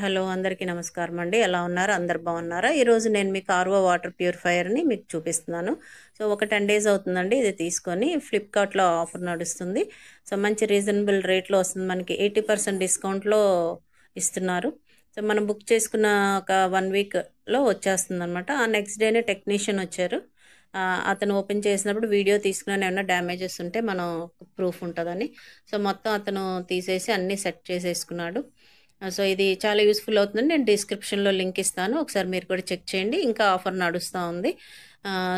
Hello అందరికీ నమస్కారం అండి. ఎలా ఉన్నారు? అందరు బాగున్నారా? ఈరోజు నేను మీకు ఆర్ఓ వాటర్ ప్యూరిఫైయర్ని మీకు చూపిస్తున్నాను. సో ఒక 10 డేస్ అవుతుందండి ఇది తీసుకొని. ఫ్లిప్కార్ట్లో ఆఫర్ నడుస్తుంది. సో మంచి రీజనబుల్ రేట్లో వస్తుంది. మనకి 80% డిస్కౌంట్లో ఇస్తున్నారు. సో మనం బుక్ చేసుకున్న ఒక 1 వీక్లో వచ్చేస్తుంది అనమాట. ఆ నెక్స్ట్ డేనే టెక్నీషియన్ వచ్చారు. అతను ఓపెన్ చేసినప్పుడు వీడియో తీసుకుని ఏమైనా డ్యామేజెస్ ఉంటే మనం ప్రూఫ్ ఉంటుందని. సో మొత్తం అతను తీసేసి అన్నీ సెట్ చేసేసుకున్నాడు. సో ఇది చాలా యూస్ఫుల్ అవుతుందండి. నేను డిస్క్రిప్షన్లో లింక్ ఇస్తాను, ఒకసారి మీరు కూడా చెక్ చేయండి. ఇంకా ఆఫర్ నడుస్తూ ఉంది.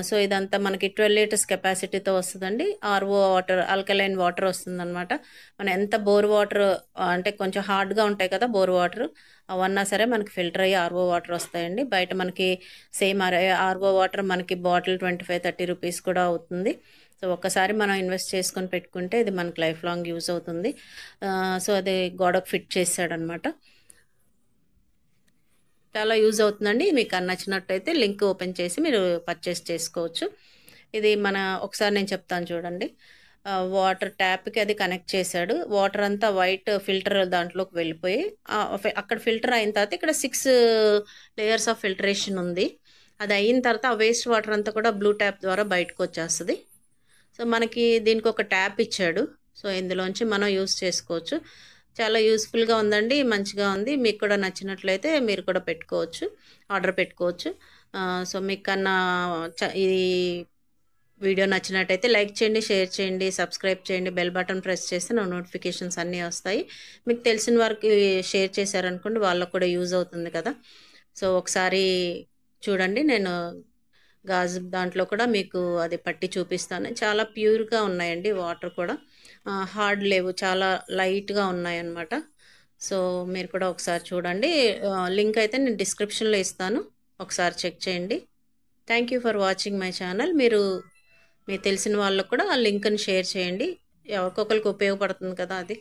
సో ఇదంతా మనకి 12 లీటర్స్ కెపాసిటీతో వస్తుందండి. ఆర్ఓ వాటర్, ఆల్కలైన్ వాటర్ వస్తుంది అనమాట. మనం ఎంత బోర్ వాటర్ అంటే కొంచెం హార్డ్గా ఉంటాయి కదా బోర్ వాటర్, అవన్నా సరే మనకి ఫిల్టర్ అయ్యి ఆర్ఓ వాటర్ వస్తాయండి. బయట మనకి సేమ్ ఆర్ఓ వాటర్ మనకి బాటిల్ 25-30 రూపీస్ కూడా అవుతుంది. సో ఒక్కసారి మనం ఇన్వెస్ట్ చేసుకొని పెట్టుకుంటే ఇది మనకి లైఫ్ లాంగ్ యూజ్ అవుతుంది. సో అది గోడకు ఫిట్ చేశాడనమాట. చాలా యూజ్ అవుతుందండి. మీకు నచ్చినట్టయితే లింక్ ఓపెన్ చేసి మీరు పర్చేస్ చేసుకోవచ్చు. ఇది ఒకసారి నేను చెప్తాను చూడండి. వాటర్ ట్యాప్కి అది కనెక్ట్ చేశాడు. వాటర్ అంతా వైట్ ఫిల్టర్ దాంట్లోకి వెళ్ళిపోయి అక్కడ ఫిల్టర్ అయిన తర్వాత ఇక్కడ 6 లేయర్స్ ఆఫ్ ఫిల్టరేషన్ ఉంది. అది అయిన తర్వాత ఆ వేస్ట్ వాటర్ అంతా కూడా బ్లూ ట్యాప్ ద్వారా బయటకు వచ్చేస్తుంది. సో మనకి దీనికి ఒక ట్యాప్ ఇచ్చాడు. సో ఇందులోంచి మనం యూస్ చేసుకోవచ్చు. చాలా యూస్ఫుల్గా ఉందండి, మంచిగా ఉంది. మీకు కూడా నచ్చినట్లయితే మీరు కూడా పెట్టుకోవచ్చు, ఆర్డర్ పెట్టుకోవచ్చు. సో మీకు కన్నా ఈ వీడియో నచ్చినట్టయితే లైక్ చేయండి, షేర్ చేయండి, సబ్స్క్రైబ్ చేయండి, బెల్ బటన్ ప్రెస్ చేస్తే నా నోటిఫికేషన్స్ అన్నీ వస్తాయి. మీకు తెలిసిన వారికి షేర్ చేశారనుకోండి, వాళ్ళకు కూడా యూజ్ అవుతుంది కదా. సో ఒకసారి చూడండి, నేను గాజు దాంట్లో కూడా మీకు అది పట్టి చూపిస్తాను. చాలా ప్యూర్గా ఉన్నాయండి వాటర్ కూడా, హార్డ్ లేవు, చాలా లైట్గా ఉన్నాయన్నమాట. సో మీరు కూడా ఒకసారి చూడండి. లింక్ అయితే నేను డిస్క్రిప్షన్లో ఇస్తాను, ఒకసారి చెక్ చేయండి. Thank you for watching my channel. మీరు తెలిసిన వాళ్ళకు కూడా ఆ లింక్ని షేర్ చేయండి, ఒక్కొక్కరికి ఉపయోగపడుతుంది కదా అది.